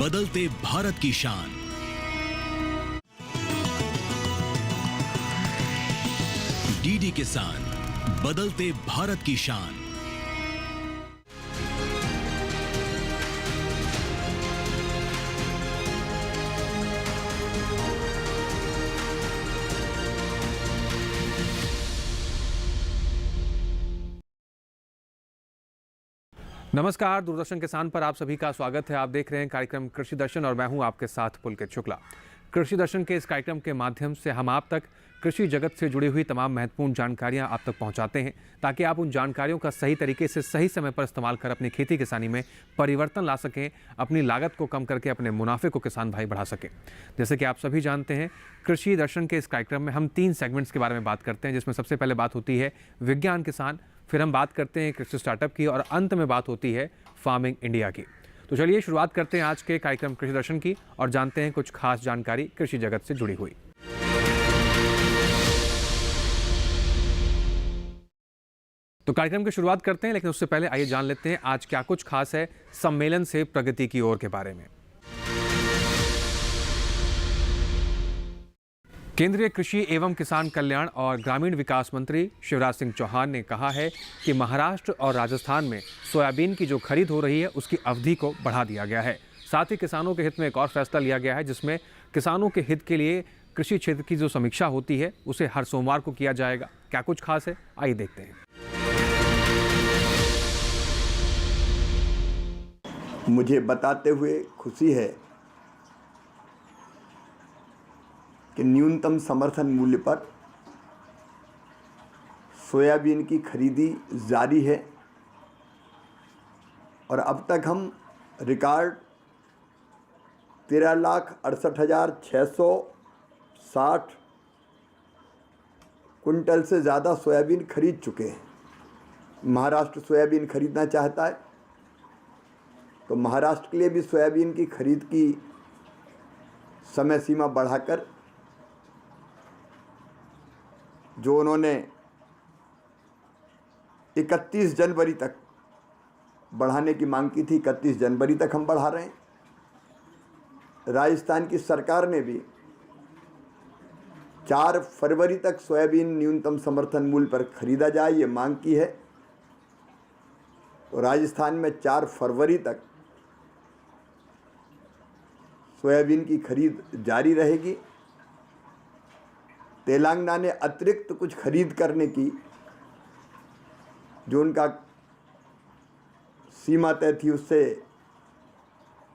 बदलते भारत की शान। डीडी किसान, बदलते भारत की शान। नमस्कार, दूरदर्शन किसान पर आप सभी का स्वागत है। आप देख रहे हैं कार्यक्रम कृषि दर्शन और मैं हूं आपके साथ पुलकित शुक्ला। कृषि दर्शन के इस कार्यक्रम के माध्यम से हम आप तक कृषि जगत से जुड़ी हुई तमाम महत्वपूर्ण जानकारियां आप तक पहुंचाते हैं, ताकि आप उन जानकारियों का सही तरीके से सही समय पर इस्तेमाल कर अपनी खेती किसानी में परिवर्तन ला सकें, अपनी लागत को कम करके अपने मुनाफे को किसान भाई बढ़ा सकें। जैसे कि आप सभी जानते हैं, कृषि दर्शन के इस कार्यक्रम में हम 3 सेगमेंट्स के बारे में बात करते हैं, जिसमें सबसे पहले बात होती है विज्ञान किसान, फिर हम बात करते हैं कृषि स्टार्टअप की और अंत में बात होती है फार्मिंग इंडिया की। तो चलिए शुरुआत करते हैं आज के कार्यक्रम कृषि दर्शन की और जानते हैं कुछ खास जानकारी कृषि जगत से जुड़ी हुई। तो कार्यक्रम की शुरुआत करते हैं, लेकिन उससे पहले आइए जान लेते हैं आज क्या कुछ खास है सम्मेलन से प्रगति की ओर के बारे में। केंद्रीय कृषि एवं किसान कल्याण और ग्रामीण विकास मंत्री शिवराज सिंह चौहान ने कहा है कि महाराष्ट्र और राजस्थान में सोयाबीन की जो खरीद हो रही है उसकी अवधि को बढ़ा दिया गया है। साथ ही किसानों के हित में एक और फैसला लिया गया है, जिसमें किसानों के हित के लिए कृषि क्षेत्र की जो समीक्षा होती है उसे हर सोमवार को किया जाएगा। क्या कुछ खास है, आइए देखते हैं। मुझे बताते हुए खुशी है कि न्यूनतम समर्थन मूल्य पर सोयाबीन की खरीदी जारी है और अब तक हम रिकॉर्ड 13,68,660 कुंटल से ज़्यादा सोयाबीन खरीद चुके हैं। महाराष्ट्र सोयाबीन खरीदना चाहता है तो महाराष्ट्र के लिए भी सोयाबीन की खरीद की समय सीमा बढ़ाकर जो उन्होंने 31 जनवरी तक बढ़ाने की मांग की थी, 31 जनवरी तक हम बढ़ा रहे हैं। राजस्थान की सरकार ने भी 4 फरवरी तक सोयाबीन न्यूनतम समर्थन मूल्य पर खरीदा जाए ये मांग की है। तो राजस्थान में 4 फरवरी तक सोयाबीन की खरीद जारी रहेगी। तेलंगाना ने अतिरिक्त कुछ खरीद करने की जो उनका सीमा तय थी उससे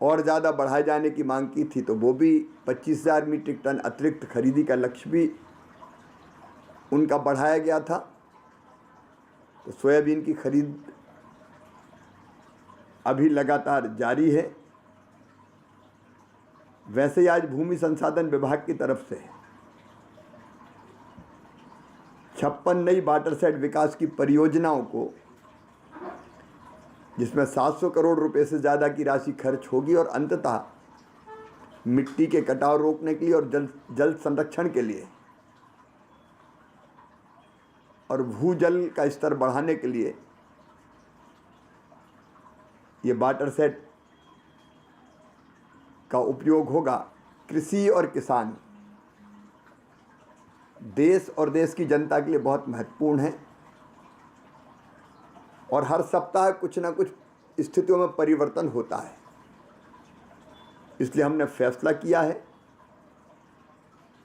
और ज़्यादा बढ़ाए जाने की मांग की थी, तो वो भी 25,000 मीट्रिक टन अतिरिक्त खरीदी का लक्ष्य भी उनका बढ़ाया गया था। तो सोयाबीन की खरीद अभी लगातार जारी है। वैसे ही आज भूमि संसाधन विभाग की तरफ से 56 नई वाटरशेड विकास की परियोजनाओं को, जिसमें 700 करोड़ रुपए से ज़्यादा की राशि खर्च होगी और अंततः मिट्टी के कटाव रोकने के लिए और जल संरक्षण के लिए और भूजल का स्तर बढ़ाने के लिए ये वाटरशेड का उपयोग होगा। कृषि और किसान देश और देश की जनता के लिए बहुत महत्वपूर्ण है और हर सप्ताह कुछ ना कुछ स्थितियों में परिवर्तन होता है। इसलिए हमने फैसला किया है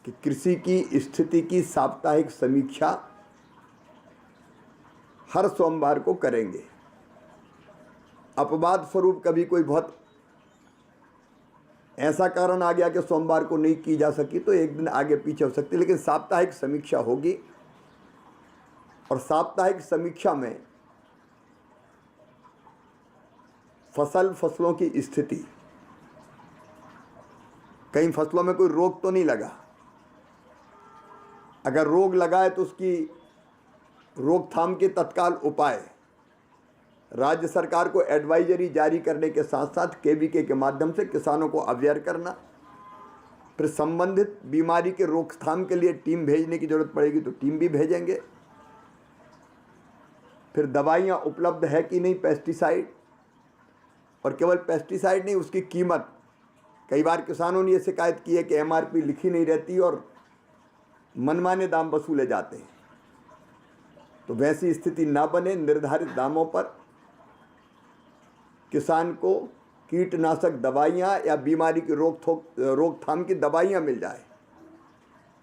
कि कृषि की स्थिति की साप्ताहिक समीक्षा हर सोमवार को करेंगे। अपवाद स्वरूप कभी कोई बहुत ऐसा कारण आ गया कि सोमवार को नहीं की जा सकी तो एक दिन आगे पीछे हो सकती है, लेकिन साप्ताहिक समीक्षा होगी और साप्ताहिक समीक्षा में फसलों की स्थिति, कई फसलों में कोई रोग तो नहीं लगा, अगर रोग लगा है तो उसकी रोकथाम के तत्काल उपाय, राज्य सरकार को एडवाइजरी जारी करने के साथ साथ केवीके के माध्यम से किसानों को अवेयर करना, फिर संबंधित बीमारी के रोकथाम के लिए टीम भेजने की जरूरत पड़ेगी तो टीम भी भेजेंगे, फिर दवाइयाँ उपलब्ध है कि नहीं पेस्टिसाइड, और केवल पेस्टिसाइड नहीं उसकी कीमत कई बार किसानों ने ये शिकायत की है कि एमआरपी लिखी नहीं रहती और मनमाने दाम वसूले जाते हैं। तो वैसी स्थिति ना बने, निर्धारित दामों पर किसान को कीटनाशक दवाइयाँ या बीमारी की रोकथाम की दवाइयाँ मिल जाए।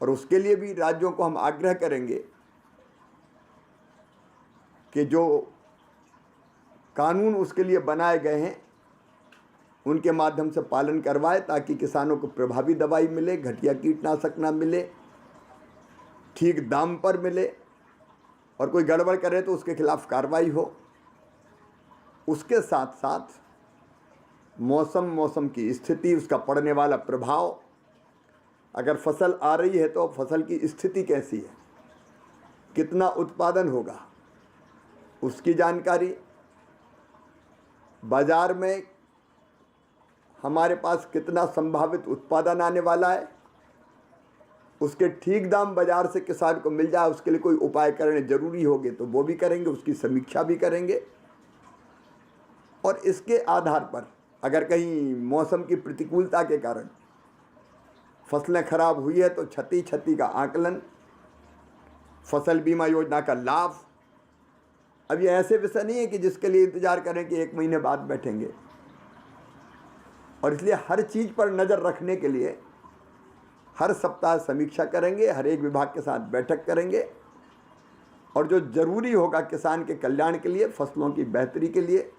और उसके लिए भी राज्यों को हम आग्रह करेंगे कि जो कानून उसके लिए बनाए गए हैं उनके माध्यम से पालन करवाए, ताकि किसानों को प्रभावी दवाई मिले, घटिया कीटनाशक ना मिले, ठीक दाम पर मिले, और कोई गड़बड़ करे तो उसके खिलाफ कार्रवाई हो। उसके साथ साथ मौसम की स्थिति, उसका पड़ने वाला प्रभाव, अगर फसल आ रही है तो फसल की स्थिति कैसी है, कितना उत्पादन होगा, उसकी जानकारी, बाज़ार में हमारे पास कितना संभावित उत्पादन आने वाला है, उसके ठीक दाम बाज़ार से किसान को मिल जाए, उसके लिए कोई उपाय करने जरूरी होंगे तो वो भी करेंगे, उसकी समीक्षा भी करेंगे। और इसके आधार पर अगर कहीं मौसम की प्रतिकूलता के कारण फसलें खराब हुई है तो क्षति का आकलन, फसल बीमा योजना का लाभ। अब ये ऐसे विषय नहीं है कि जिसके लिए इंतज़ार करें कि 1 महीने बाद बैठेंगे, और इसलिए हर चीज़ पर नज़र रखने के लिए हर सप्ताह समीक्षा करेंगे, हर एक विभाग के साथ बैठक करेंगे, और जो ज़रूरी होगा किसान के कल्याण के लिए, फसलों की बेहतरी के लिए,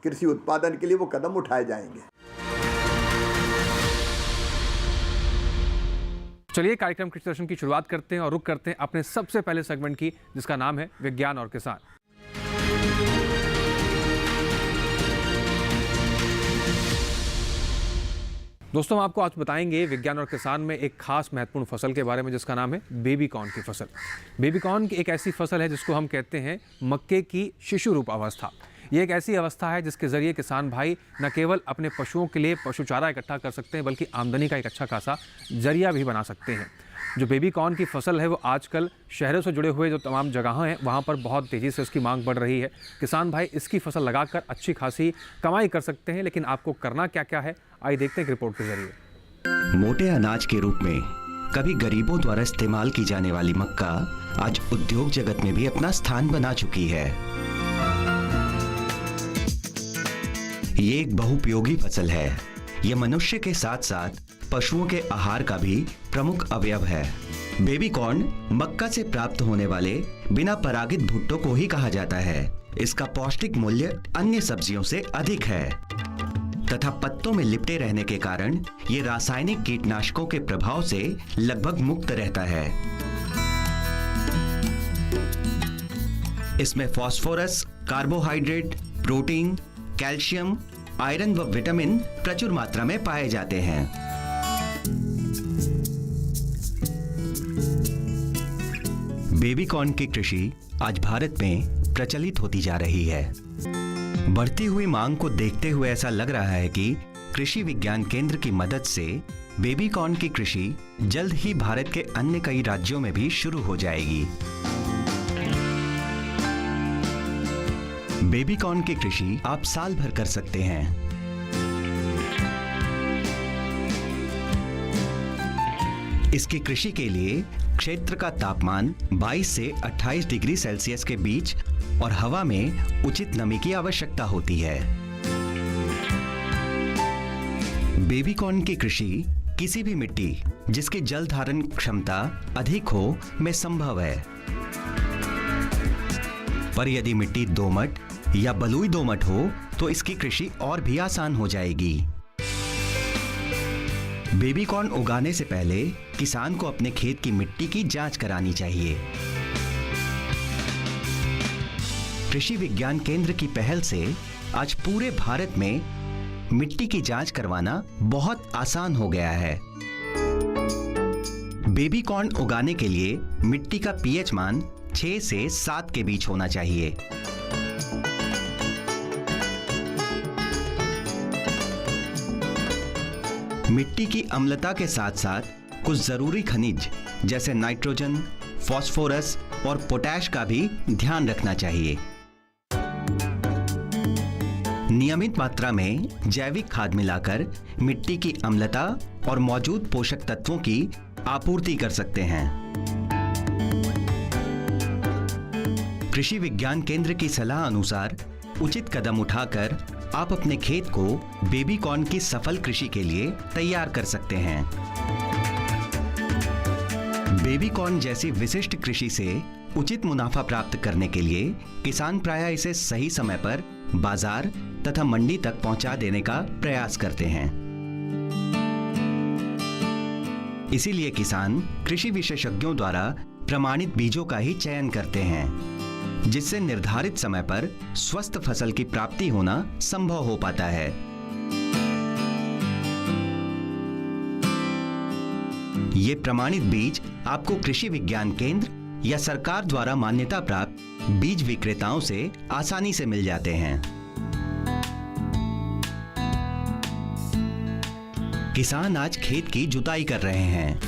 कृषि उत्पादन के लिए, वो कदम उठाए जाएंगे। चलिए कार्यक्रम कृषि दर्शन की शुरुआत करते हैं और रुक करते हैं अपने सबसे पहले सेगमेंट की, जिसका नाम है विज्ञान और किसान। दोस्तों, हम आपको आज बताएंगे विज्ञान और किसान में एक खास महत्वपूर्ण फसल के बारे में, जिसका नाम है बेबी कॉर्न की फसल। बेबी कॉर्न एक ऐसी फसल है जिसको हम कहते हैं मक्के की शिशु रूप अवस्था। ये एक ऐसी अवस्था है जिसके जरिए किसान भाई न केवल अपने पशुओं के लिए पशु चारा इकट्ठा कर सकते हैं, बल्कि आमदनी का एक अच्छा खासा जरिया भी बना सकते हैं। जो बेबी कॉर्न की फसल है वो आजकल शहरों से जुड़े हुए जो तमाम जगह हैं वहाँ पर बहुत तेज़ी से इसकी मांग बढ़ रही है। किसान भाई इसकी फसल लगाकर अच्छी खासी कमाई कर सकते हैं, लेकिन आपको करना क्या क्या है, आइए देखते हैं एक रिपोर्ट के जरिए। मोटे अनाज के रूप में कभी गरीबों द्वारा इस्तेमाल की जाने वाली मक्का आज उद्योग जगत में भी अपना स्थान बना चुकी है। ये एक बहुउपयोगी फसल है। ये मनुष्य के साथ साथ पशुओं के आहार का भी प्रमुख अवयव है। बेबी कॉर्न मक्का से प्राप्त होने वाले बिना परागित भुट्टो को ही कहा जाता है। इसका पौष्टिक मूल्य अन्य सब्जियों से अधिक है तथा पत्तों में लिपटे रहने के कारण ये रासायनिक कीटनाशकों के प्रभाव से लगभग मुक्त रहता है। इसमें phosphorus, carbohydrate, protein, calcium, iron व विटामिन प्रचुर मात्रा में पाए जाते हैं। बेबी कॉर्न की कृषि आज भारत में प्रचलित होती जा रही है। बढ़ती हुई मांग को देखते हुए ऐसा लग रहा है कि कृषि विज्ञान केंद्र की मदद से बेबी कॉर्न की कृषि जल्द ही भारत के अन्य कई राज्यों में भी शुरू हो जाएगी। बेबी कॉर्न की कृषि आप साल भर कर सकते हैं। इसकी कृषि के लिए क्षेत्र का तापमान 22 से 28 डिग्री सेल्सियस के बीच और हवा में उचित नमी की आवश्यकता होती है। बेबी कॉर्न की कृषि किसी भी मिट्टी जिसकी जल धारण क्षमता अधिक हो में संभव है, पर यदि मिट्टी दोमट या बलुई दोमट हो तो इसकी कृषि और भी आसान हो जाएगी। बेबी कॉर्न उगाने से पहले किसान को अपने खेत की मिट्टी की जांच करानी चाहिए। कृषि विज्ञान केंद्र की पहल से आज पूरे भारत में मिट्टी की जांच करवाना बहुत आसान हो गया है। बेबी कॉर्न उगाने के लिए मिट्टी का पीएच मान 6 से 7 के बीच होना चाहिए। मिट्टी की अम्लता के साथ साथ कुछ जरूरी खनिज जैसे नाइट्रोजन, फास्फोरस और पोटैश का भी ध्यान रखना चाहिए। नियमित मात्रा में जैविक खाद मिलाकर मिट्टी की अम्लता और मौजूद पोषक तत्वों की आपूर्ति कर सकते हैं। कृषि विज्ञान केंद्र की सलाह अनुसार उचित कदम उठाकर आप अपने खेत को बेबी कॉर्न की सफल कृषि के लिए तैयार कर सकते हैं। बेबी कॉर्न जैसी विशिष्ट कृषि से उचित मुनाफा प्राप्त करने के लिए किसान प्रायः इसे सही समय पर बाजार तथा मंडी तक पहुंचा देने का प्रयास करते हैं। इसीलिए किसान कृषि विशेषज्ञों द्वारा प्रमाणित बीजों का ही चयन करते हैं, जिससे निर्धारित समय पर स्वस्थ फसल की प्राप्ति होना संभव हो पाता है। ये प्रमाणित बीज आपको कृषि विज्ञान केंद्र या सरकार द्वारा मान्यता प्राप्त बीज विक्रेताओं से आसानी से मिल जाते हैं। किसान आज खेत की जुताई कर रहे हैं।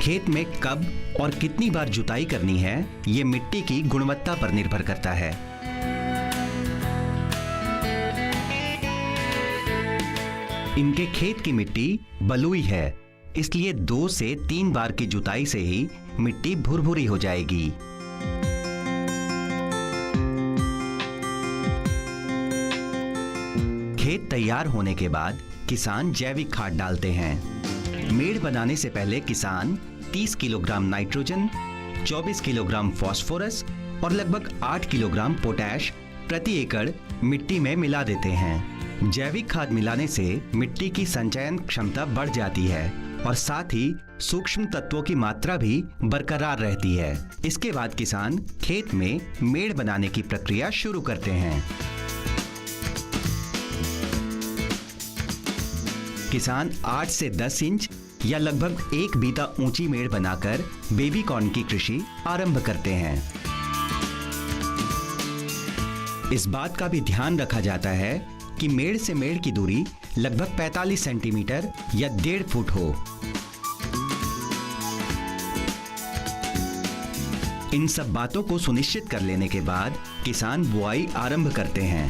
खेत में कब और कितनी बार जुताई करनी है, ये मिट्टी की गुणवत्ता पर निर्भर करता है। इनके खेत की मिट्टी बलुई है, इसलिए 2 से 3 बार की जुताई से ही मिट्टी भुरभुरी हो जाएगी। खेत तैयार होने के बाद किसान जैविक खाद डालते हैं। मेड़ बनाने से पहले किसान 30 किलोग्राम नाइट्रोजन, 24 किलोग्राम फास्फोरस और लगभग 8 किलोग्राम पोटैश प्रति एकड़ मिट्टी में मिला देते हैं। जैविक खाद मिलाने से मिट्टी की संचयन क्षमता बढ़ जाती है और साथ ही सूक्ष्म तत्वों की मात्रा भी बरकरार रहती है। इसके बाद किसान खेत में मेड़ बनाने की प्रक्रिया शुरू करते हैं। किसान 8 से 10 इंच या लगभग 1 बीता ऊंची मेड़ बनाकर बेबी कॉर्न की कृषि आरंभ करते हैं। इस बात का भी ध्यान रखा जाता है कि मेड़ से मेड़ की दूरी लगभग 45 सेंटीमीटर या 1.5 फुट हो। इन सब बातों को सुनिश्चित कर लेने के बाद किसान बुआई आरंभ करते हैं।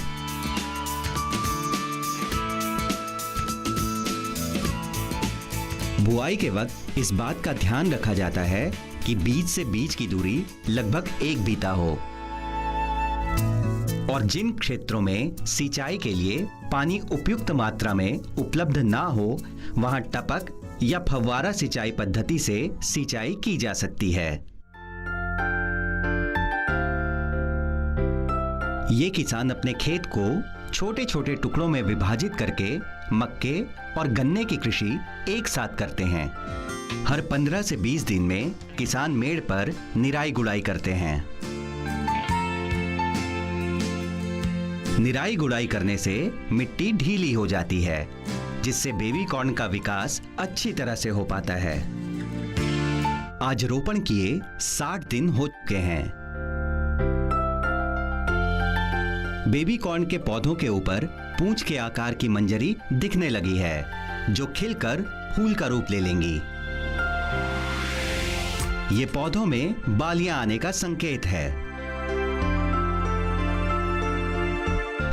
बुआई के वक्त इस बात का ध्यान रखा जाता है कि बीज से बीज की दूरी लगभग 1 बीता हो और जिन क्षेत्रों में सिंचाई के लिए पानी उपयुक्त मात्रा में उपलब्ध ना हो, वहां टपक या फव्वारा सिंचाई पद्धति से सिंचाई की जा सकती है। ये किसान अपने खेत को छोटे छोटे टुकड़ों में विभाजित करके मक्के और गन्ने की कृषि एक साथ करते हैं। हर 15 से 20 दिन में किसान मेड़ पर निराई गुड़ाई करते हैं। निराई गुड़ाई करने से मिट्टी ढीली हो जाती है, जिससे बेबी कॉर्न का विकास अच्छी तरह से हो पाता है। आज रोपण किए 60 दिन हो चुके हैं। बेबी कॉर्न के पौधों के ऊपर पूंछ के आकार की मंजरी दिखने लगी है, जो खिलकर फूल का रूप ले लेंगी। ये पौधों में बालियां आने का संकेत है।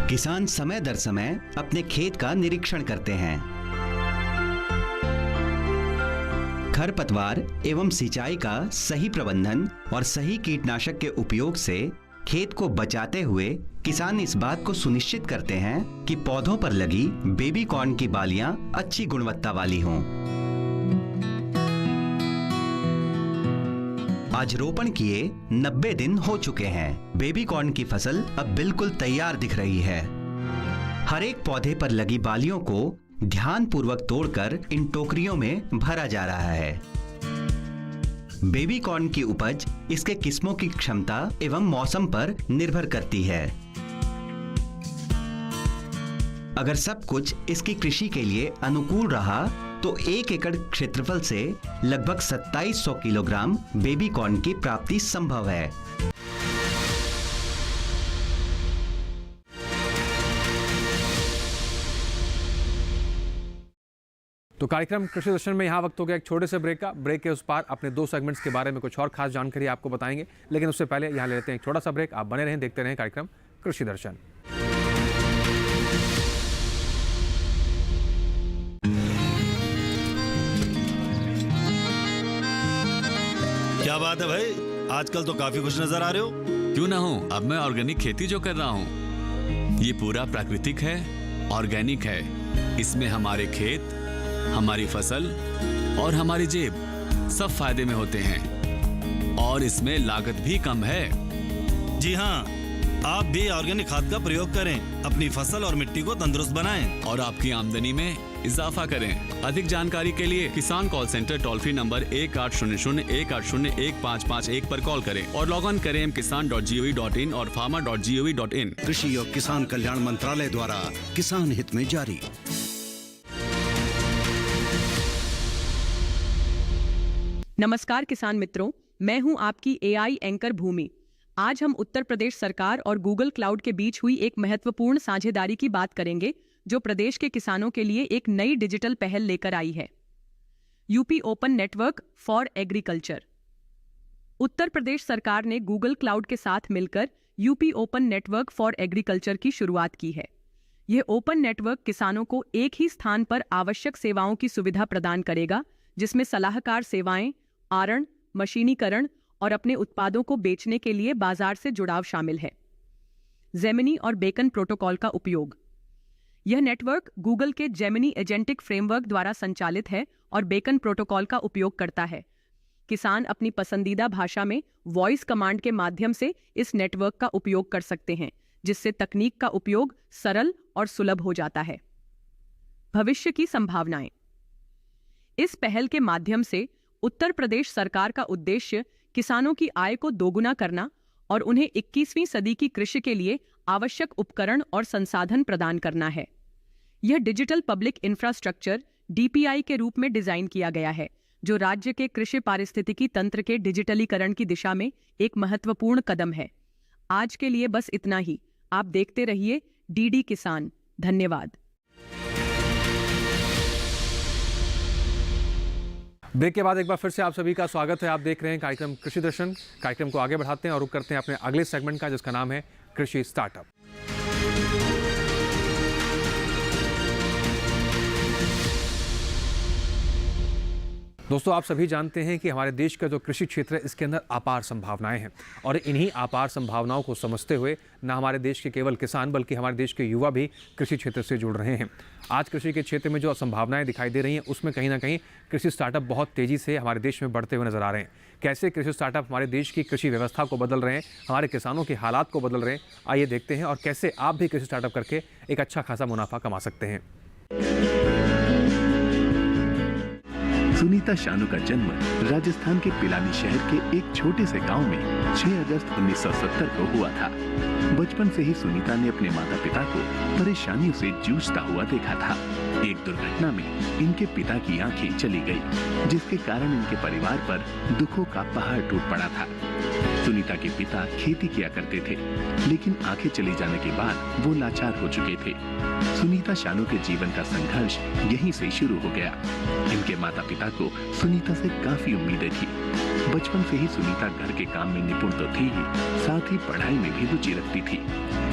किसान समय दर समय अपने खेत का निरीक्षण करते हैं। खरपतवार एवं सिंचाई का सही प्रबंधन और सही कीटनाशक के उपयोग से खेत को बचाते हुए किसान इस बात को सुनिश्चित करते हैं कि पौधों पर लगी बेबी कॉर्न की बालियां अच्छी गुणवत्ता वाली हों। आज रोपण किए 90 दिन हो चुके हैं। बेबी कॉर्न की फसल अब बिल्कुल तैयार दिख रही है। हर एक पौधे पर लगी बालियों को ध्यानपूर्वक तोड़कर इन टोकरियों में भरा जा रहा है। बेबी कॉर्न की उपज इसके किस्मों की क्षमता एवं मौसम पर निर्भर करती है। अगर सब कुछ इसकी कृषि के लिए अनुकूल रहा तो 1 एकड़ क्षेत्रफल से लगभग 2700 किलोग्राम बेबी कॉर्न की प्राप्ति संभव है। तो कार्यक्रम कृषि दर्शन में यहाँ वक्त हो गया एक छोटे से ब्रेक का। ब्रेक के उस पार अपने 2 सेगमेंट्स के बारे में कुछ और खास जानकारी आपको बताएंगे, लेकिन उससे पहले यहाँ ले लेते हैं एक छोटा सा ब्रेक। आप बने रहें, देखते रहें कार्यक्रम कृषि दर्शन। क्या बात है भाई, आजकल तो काफी खुश नजर आ रहे हो। क्यों ना हो, अब मैं ऑर्गेनिक खेती जो कर रहा हूँ ये पूरा प्राकृतिक है, ऑर्गेनिक है। इसमें हमारे खेत, हमारी फसल और हमारी जेब सब फायदे में होते हैं और इसमें लागत भी कम है। जी हाँ, आप भी ऑर्गेनिक खाद का प्रयोग करें, अपनी फसल और मिट्टी को तंदुरुस्त बनाएं और आपकी आमदनी में इजाफा करें। अधिक जानकारी के लिए किसान call centre toll free number 1800-180-1551 पर कॉल करें और लॉग ऑन करें kisan.gov.in और farmer.gov.in। कृषि और किसान कल्याण मंत्रालय द्वारा किसान हित में जारी। नमस्कार किसान मित्रों, मैं हूं आपकी एआई एंकर भूमि। आज हम उत्तर प्रदेश सरकार और गूगल क्लाउड के बीच हुई एक महत्वपूर्ण साझेदारी की बात करेंगे, जो प्रदेश के किसानों के लिए एक नई डिजिटल पहल लेकर आई है। UP open network for agriculture. Uttar Pradesh सरकार ने गूगल क्लाउड के साथ मिलकर UP open network for agriculture की शुरुआत की है। यह ओपन नेटवर्क किसानों को एक ही स्थान पर आवश्यक सेवाओं की सुविधा प्रदान करेगा, जिसमें सलाहकार सेवाएं, आरण, मशीनीकरण और अपने उत्पादों को बेचने के लिए बाजार से जुड़ाव शामिल है। जेमिनी और बेकन प्रोटोकॉल का उपयोग। यह नेटवर्क गूगल के जेमिनी एजेंटिक फ्रेमवर्क द्वारा संचालित है और बेकन प्रोटोकॉल का उपयोग करता है। किसान अपनी पसंदीदा भाषा में वॉइस कमांड के माध्यम से इस नेटवर्क का उपयोग कर सकते हैं, जिससे तकनीक का उपयोग सरल और सुलभ हो जाता है। भविष्य की संभावनाएं। इस पहल के माध्यम से उत्तर प्रदेश सरकार का उद्देश्य किसानों की आय को दोगुना करना और उन्हें 21वीं सदी की कृषि के लिए आवश्यक उपकरण और संसाधन प्रदान करना है। यह डिजिटल पब्लिक इंफ्रास्ट्रक्चर डीपीआई के रूप में डिजाइन किया गया है, जो राज्य के कृषि पारिस्थितिकी तंत्र के डिजिटलीकरण की दिशा में एक महत्वपूर्ण कदम है। आज के लिए बस इतना ही। आप देखते रहिए डीडी किसान। धन्यवाद। ब्रेक के बाद एक बार फिर से आप सभी का स्वागत है। आप देख रहे हैं कार्यक्रम कृषि दर्शन। कार्यक्रम को आगे बढ़ाते हैं और रुक करते हैं अपने अगले सेगमेंट का, जिसका नाम है कृषि स्टार्टअप। दोस्तों, आप सभी जानते हैं कि हमारे देश का जो कृषि क्षेत्र है, इसके अंदर अपार संभावनाएं हैं और इन्हीं अपार संभावनाओं को समझते हुए न हमारे देश के केवल किसान बल्कि हमारे देश के युवा भी कृषि क्षेत्र से जुड़ रहे हैं। आज कृषि के क्षेत्र में जो संभावनाएं दिखाई दे रही हैं, उसमें कहीं ना कहीं कृषि स्टार्टअप बहुत तेज़ी से हमारे देश में बढ़ते हुए नजर आ रहे हैं। कैसे कृषि स्टार्टअप हमारे देश की कृषि व्यवस्था को बदल रहे हैं, हमारे किसानों के हालात को बदल रहे हैं, आइए देखते हैं। और कैसे आप भी कृषि स्टार्टअप करके एक अच्छा खासा मुनाफा कमा सकते हैं। सुनीता शानू का जन्म राजस्थान के पिलानी शहर के एक छोटे से गांव में 6 अगस्त 1970 को हुआ था। बचपन से ही सुनीता ने अपने माता पिता को परेशानियों से जूझता हुआ देखा था। एक दुर्घटना में इनके पिता की आंखें चली गई, जिसके कारण इनके परिवार पर दुखों का पहाड़ टूट पड़ा था। सुनीता के पिता खेती किया करते थे, लेकिन आंखें चली जाने के बाद वो लाचार हो चुके थे। सुनीता शानू के जीवन का संघर्ष यहीं से शुरू हो गया। इनके माता पिता को सुनीता से काफी उम्मीदें थी। बचपन से ही सुनीता घर के काम में निपुण तो थी ही, साथ ही पढ़ाई में भी रुचि रखती थी।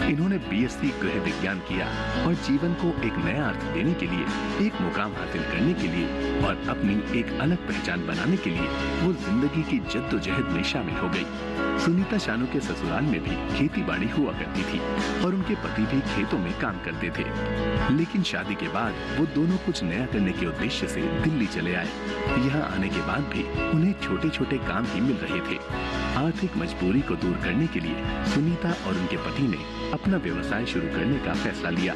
इन्होंने बीएससी गृह विज्ञान किया और जीवन को एक नया अर्थ देने के लिए, एक मुकाम हासिल करने के लिए और अपनी एक अलग पहचान बनाने के लिए वो जिंदगी की जद्दोजहद में शामिल हो गई। सुनीता शानू के ससुराल में भी खेती बाड़ी हुआ करती थी और उनके पति भी खेतों में काम करते थे। लेकिन शादी के बाद वो दोनों कुछ नया करने के उद्देश्य से दिल्ली चले आए। यहाँ आने के बाद भी उन्हें छोटे छोटे काम ही मिल रहे थे। आर्थिक मजबूरी को दूर करने के लिए सुनीता और उनके पति ने अपना व्यवसाय शुरू करने का फैसला लिया।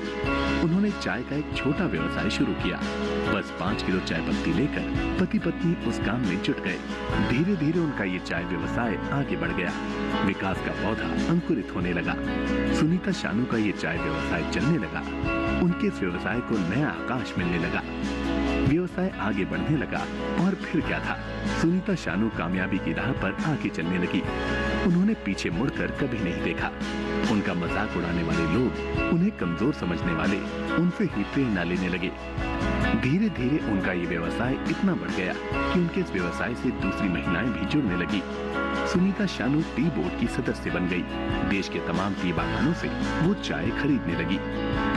उन्होंने चाय का एक छोटा व्यवसाय शुरू किया। बस 5 किलो चाय पत्ती लेकर पति पत्नी उस काम में जुट गए। धीरे धीरे उनका ये चाय व्यवसाय आगे बढ़ गया। विकास का पौधा अंकुरित होने लगा। सुनीता शानू का ये चाय व्यवसाय चलने लगा। उनके इस व्यवसाय को नया आकाश मिलने लगा। व्यवसाय आगे बढ़ने लगा और फिर क्या था, सुनीता शानू कामयाबी की राह पर आगे चलने लगी। उन्होंने पीछे मुड़कर कभी नहीं देखा। उनका मजाक उड़ाने वाले लोग, उन्हें कमजोर समझने वाले उनसे ही प्रेरणा लेने लगे। धीरे धीरे उनका ये व्यवसाय इतना बढ़ गया कि उनके इस व्यवसाय से दूसरी महिलाएं भी जुड़ने लगी। सुनीता शानू टी बोर्ड की सदस्य बन गई। देश के तमाम टी बागानों से वो चाय खरीदने लगी।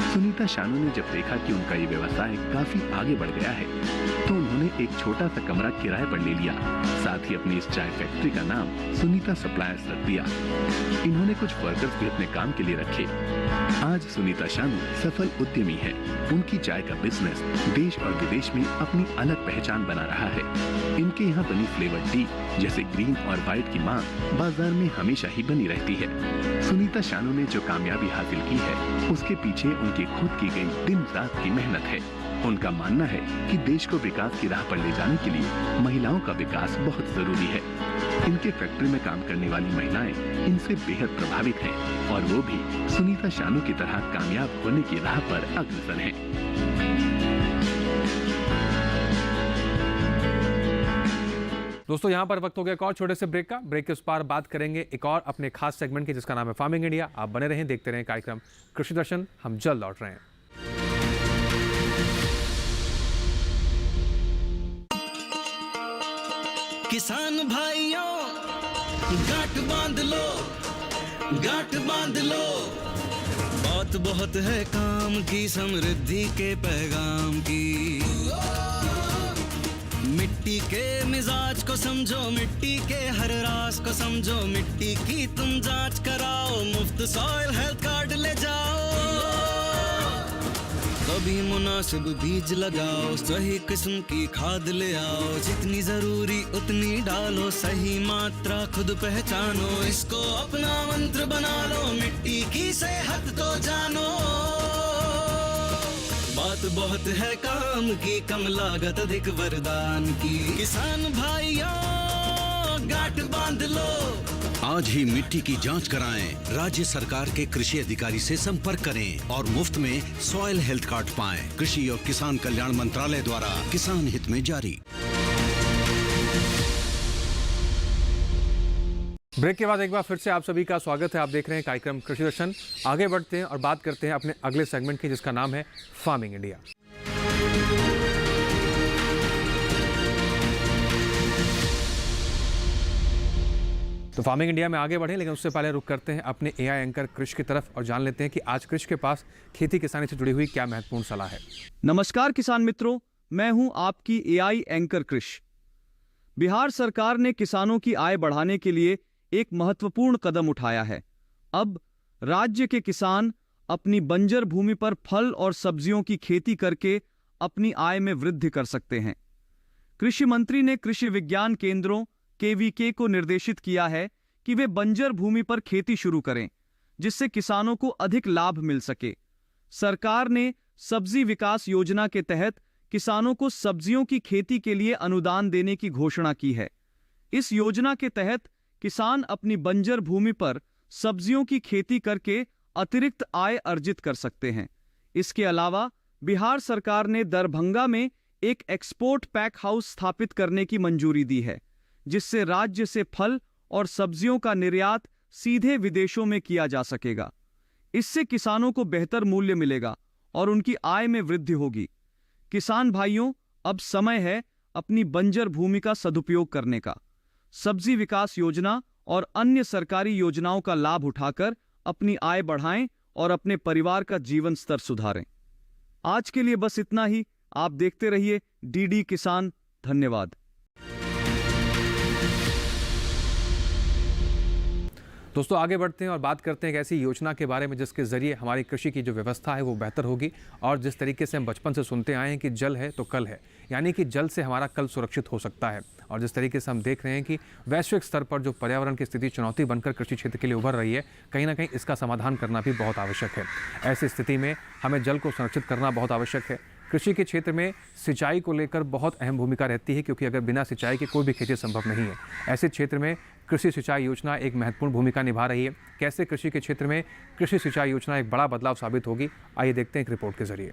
सुनीता शानू ने जब देखा कि उनका ये व्यवसाय काफी आगे बढ़ गया है, तो उन्होंने एक छोटा सा कमरा किराए पर ले लिया। साथ ही अपनी इस चाय फैक्ट्री का नाम सुनीता सप्लायर्स रख दिया। इन्होंने कुछ वर्कर्स भी अपने काम के लिए रखे। आज सुनीता शानू सफल उद्यमी है। उनकी चाय का बिजनेस देश और विदेश में अपनी अलग पहचान बना रहा है। इनके यहाँ बनी फ्लेवर टी जैसे ग्रीन और व्हाइट की मांग बाजार में हमेशा ही बनी रहती है। सुनीता शानू ने जो कामयाबी हासिल की है, उसके पीछे उनकी खुद की गई दिन रात की मेहनत है। उनका मानना है कि देश को विकास की राह पर ले जाने के लिए महिलाओं का विकास बहुत जरूरी है। इनके फैक्ट्री में काम करने वाली महिलाएं इनसे बेहद प्रभावित हैं और वो भी सुनीता शानू की तरह कामयाब होने की राह पर अग्रसर हैं। दोस्तों, यहाँ पर वक्त हो गया एक और छोटे से ब्रेक का। ब्रेक के उस पार बात करेंगे एक और अपने खास सेगमेंट की, जिसका नाम है फार्मिंग इंडिया। आप बने रहें, देखते रहें कार्यक्रम कृषि दर्शन। हम जल्द लौट रहे हैं। किसान भाइयों, गांठ बांध लो, गांठ बांध लो। बात बहुत है काम की, समृद्धि के पैगाम की। मिट्टी के मिजाज को समझो, मिट्टी के हर राज को समझो। मिट्टी की तुम जांच कराओ, मुफ्त सॉइल हेल्थ कार्ड ले जाओ। कभी मुनासिब बीज लगाओ, सही किस्म की खाद ले आओ। जितनी जरूरी उतनी डालो, सही मात्रा खुद पहचानो। इसको अपना मंत्र बना लो, मिट्टी की सेहत तो जानो। बात बहुत है काम की, कम लागत अधिक वरदान की। किसान भाइयों, गांठ बांध लो। आज ही मिट्टी की जांच कराएं। राज्य सरकार के कृषि अधिकारी से संपर्क करें और मुफ्त में सॉइल हेल्थ कार्ड पाएं। कृषि और किसान कल्याण मंत्रालय द्वारा किसान हित में जारी। ब्रेक के बाद एक बार फिर से आप सभी का स्वागत है। आप देख रहे हैं कार्यक्रम कृषि दर्शन। आगे बढ़ते हैं और बात करते हैं अपने अगले सेगमेंट की, जिसका नाम है फार्मिंग इंडिया। तो फार्मिंग इंडिया में आगे बढ़े, लेकिन उससे पहले रुक करते हैं अपने एआई एंकर कृष की तरफ और जान लेते हैं कि आज कृष के पास खेती किसानी से जुड़ी हुई क्या महत्वपूर्ण सलाह है। नमस्कार किसान मित्रों, मैं हूं आपकी एआई एंकर कृष। बिहार सरकार ने किसानों की आय बढ़ाने के लिए एक महत्वपूर्ण कदम उठाया है। अब राज्य के किसान अपनी बंजर भूमि पर फल और सब्जियों की खेती करके अपनी आय में वृद्धि कर सकते हैं। कृषि मंत्री ने कृषि विज्ञान केंद्रों केवीके को निर्देशित किया है कि वे बंजर भूमि पर खेती शुरू करें, जिससे किसानों को अधिक लाभ मिल सके। सरकार ने सब्जी विकास योजना के तहत किसानों को सब्जियों की खेती के लिए अनुदान देने की घोषणा की है। इस योजना के तहत किसान अपनी बंजर भूमि पर सब्जियों की खेती करके अतिरिक्त आय अर्जित कर सकते हैं। इसके अलावा बिहार सरकार ने दरभंगा में एक एक्सपोर्ट पैक हाउस स्थापित करने की मंजूरी दी है, जिससे राज्य से फल और सब्जियों का निर्यात सीधे विदेशों में किया जा सकेगा। इससे किसानों को बेहतर मूल्य मिलेगा और उनकी आय में वृद्धि होगी। किसान भाइयों, अब समय है अपनी बंजर भूमि का सदुपयोग करने का। सब्जी विकास योजना और अन्य सरकारी योजनाओं का लाभ उठाकर अपनी आय बढ़ाएं और अपने परिवार का जीवन स्तर सुधारें। आज के लिए बस इतना ही। आप देखते रहिए डीडी किसान। धन्यवाद। दोस्तों, आगे बढ़ते हैं और बात करते हैं एक ऐसी योजना के बारे में जिसके जरिए हमारी कृषि की जो व्यवस्था है वो बेहतर होगी। और जिस तरीके से हम बचपन से सुनते आए हैं कि जल है तो कल है, यानी कि जल से हमारा कल सुरक्षित हो सकता है। और जिस तरीके से हम देख रहे हैं कि वैश्विक स्तर पर जो पर्यावरण की स्थिति चुनौती बनकर कृषि क्षेत्र के लिए उभर रही है, कहीं ना कहीं इसका समाधान करना भी बहुत आवश्यक है। ऐसी स्थिति में हमें जल को संरक्षित करना बहुत आवश्यक है। कृषि के क्षेत्र में सिंचाई को लेकर बहुत अहम भूमिका रहती है, क्योंकि अगर बिना सिंचाई के कोई भी खेती संभव नहीं है। ऐसे क्षेत्र में कृषि सिंचाई योजना एक महत्वपूर्ण भूमिका निभा रही है। कैसे कृषि के क्षेत्र में कृषि सिंचाई योजना एक बड़ा बदलाव साबित होगी, आइए देखते हैं एक रिपोर्ट के जरिए।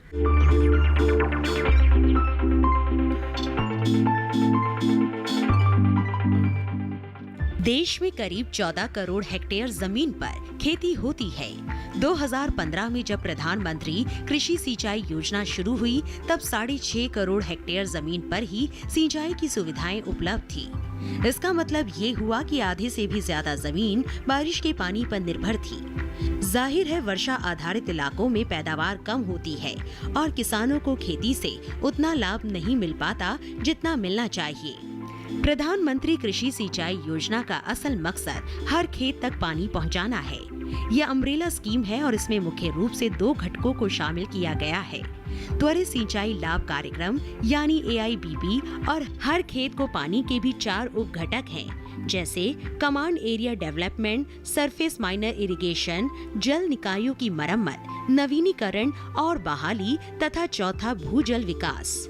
देश में करीब 14 करोड़ हेक्टेयर जमीन पर खेती होती है। 2015 में जब प्रधानमंत्री कृषि सिंचाई योजना शुरू हुई तब 6.5 करोड़ हेक्टेयर जमीन पर ही सिंचाई की सुविधाएं उपलब्ध थी। इसका मतलब ये हुआ कि आधे से भी ज्यादा जमीन बारिश के पानी पर निर्भर थी। जाहिर है वर्षा आधारित इलाकों में पैदावार कम होती है और किसानों को खेती से उतना लाभ नहीं मिल पाता जितना मिलना चाहिए। प्रधानमंत्री कृषि सिंचाई योजना का असल मकसद हर खेत तक पानी पहुंचाना है। यह अम्ब्रेला स्कीम है और इसमें मुख्य रूप से 2 घटकों को शामिल किया गया है। त्वरित सिंचाई लाभ कार्यक्रम यानी AIBB और हर खेत को पानी के भी 4 उप घटक हैं, जैसे command area development, surface miner irrigation, जल निकायों की मरम्मत, नवीनीकरण और बहाली तथा चौथा भूजल विकास।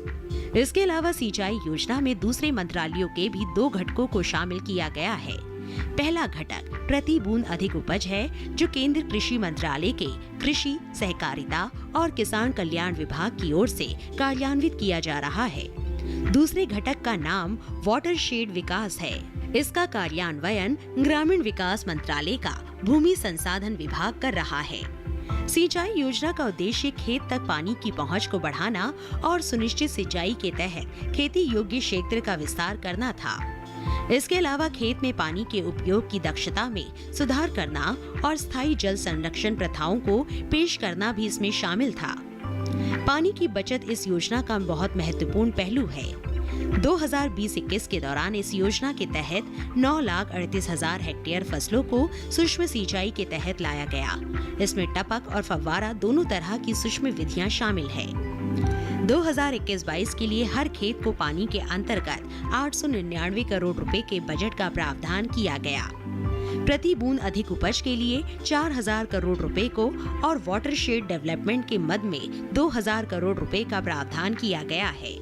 इसके अलावा सिंचाई योजना में दूसरे मंत्रालयों के भी 2 घटकों को शामिल किया गया है। पहला घटक प्रति बूंद अधिक उपज है, जो केंद्र कृषि मंत्रालय के कृषि, सहकारिता और किसान कल्याण विभाग की ओर से कार्यान्वित किया जा रहा है। दूसरे घटक का नाम वाटरशेड विकास है। इसका कार्यान्वयन ग्रामीण विकास मंत्रालय का भूमि संसाधन विभाग कर रहा है। सिंचाई योजना का उद्देश्य खेत तक पानी की पहुंच को बढ़ाना और सुनिश्चित सिंचाई के तहत खेती योग्य क्षेत्र का विस्तार करना था। इसके अलावा खेत में पानी के उपयोग की दक्षता में सुधार करना और स्थायी जल संरक्षण प्रथाओं को पेश करना भी इसमें शामिल था। पानी की बचत इस योजना का बहुत महत्वपूर्ण पहलू है। 2020-21 के दौरान इस योजना के तहत 9,38,000 हेक्टेयर फसलों को सूक्ष्म सिंचाई के तहत लाया गया। इसमें टपक और फव्वारा दोनों तरह की सूक्ष्म विधियां शामिल है। 2021-22 के लिए हर खेत को पानी के अंतर्गत 899 करोड़ रुपए के बजट का प्रावधान किया गया। प्रति बूंद अधिक उपज के लिए 4,000 करोड़ रुपए को और वाटरशेड डेवलपमेंट के मद में 2,000 करोड़ रुपए का प्रावधान किया गया है।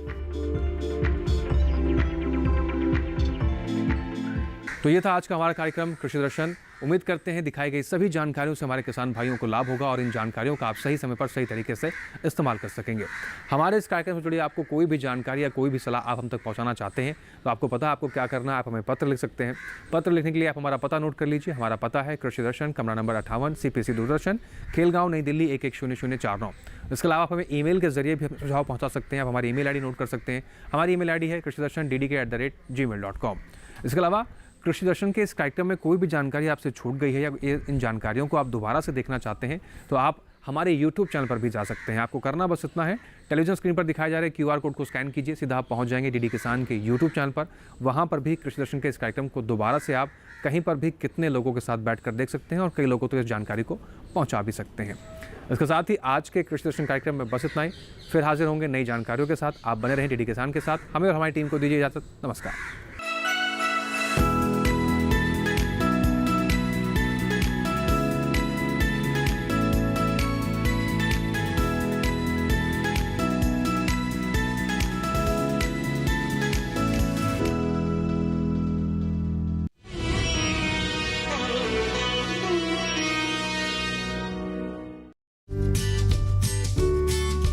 तो ये था आज का हमारा कार्यक्रम कृषि दर्शन। उम्मीद करते हैं दिखाई गई सभी जानकारियों से हमारे किसान भाइयों को लाभ होगा और इन जानकारियों का आप सही समय पर सही तरीके से इस्तेमाल कर सकेंगे। हमारे इस कार्यक्रम से जुड़ी आपको कोई भी जानकारी या कोई भी सलाह आप हम तक पहुंचाना चाहते हैं तो आपको पता है आपको क्या करना है। आप हमें पत्र लिख सकते हैं। पत्र लिखने के लिए आप हमारा पता नोट कर लीजिए। हमारा पता है कृषि दर्शन, कमरा नंबर 58, CPC दूरदर्शन, खेलगांव, नई दिल्ली 110049। इसके अलावा आप हमें ईमेल के जरिए भी सुझाव पहुँचा सकते हैं। आप हमारी ईमेल ID नोट कर सकते हैं। हमारी ईमेल ID है krishidarshan@gmail.com। इसके अलावा कृषि दर्शन के इस कार्यक्रम में कोई भी जानकारी आपसे छूट गई है या इन जानकारियों को आप दोबारा से देखना चाहते हैं तो आप हमारे YouTube चैनल पर भी जा सकते हैं। आपको करना बस इतना है, टेलीविजन स्क्रीन पर दिखाए जा रहे QR कोड को स्कैन कीजिए, सीधा आप पहुंच जाएंगे DD किसान के YouTube चैनल पर। वहां पर भी कृषि दर्शन के इस कार्यक्रम को दोबारा से आप कहीं पर भी कितने लोगों के साथ बैठकर देख सकते हैं और कई लोगों तक इस जानकारी को पहुँचा भी सकते हैं। इसके साथ ही आज के कृषि दर्शन कार्यक्रम में बस इतना ही। फिर हाजिर होंगे नई जानकारियों के साथ। आप बने रहें DD किसान के साथ। हमें और हमारी टीम को दीजिए इजाज़त। नमस्कार।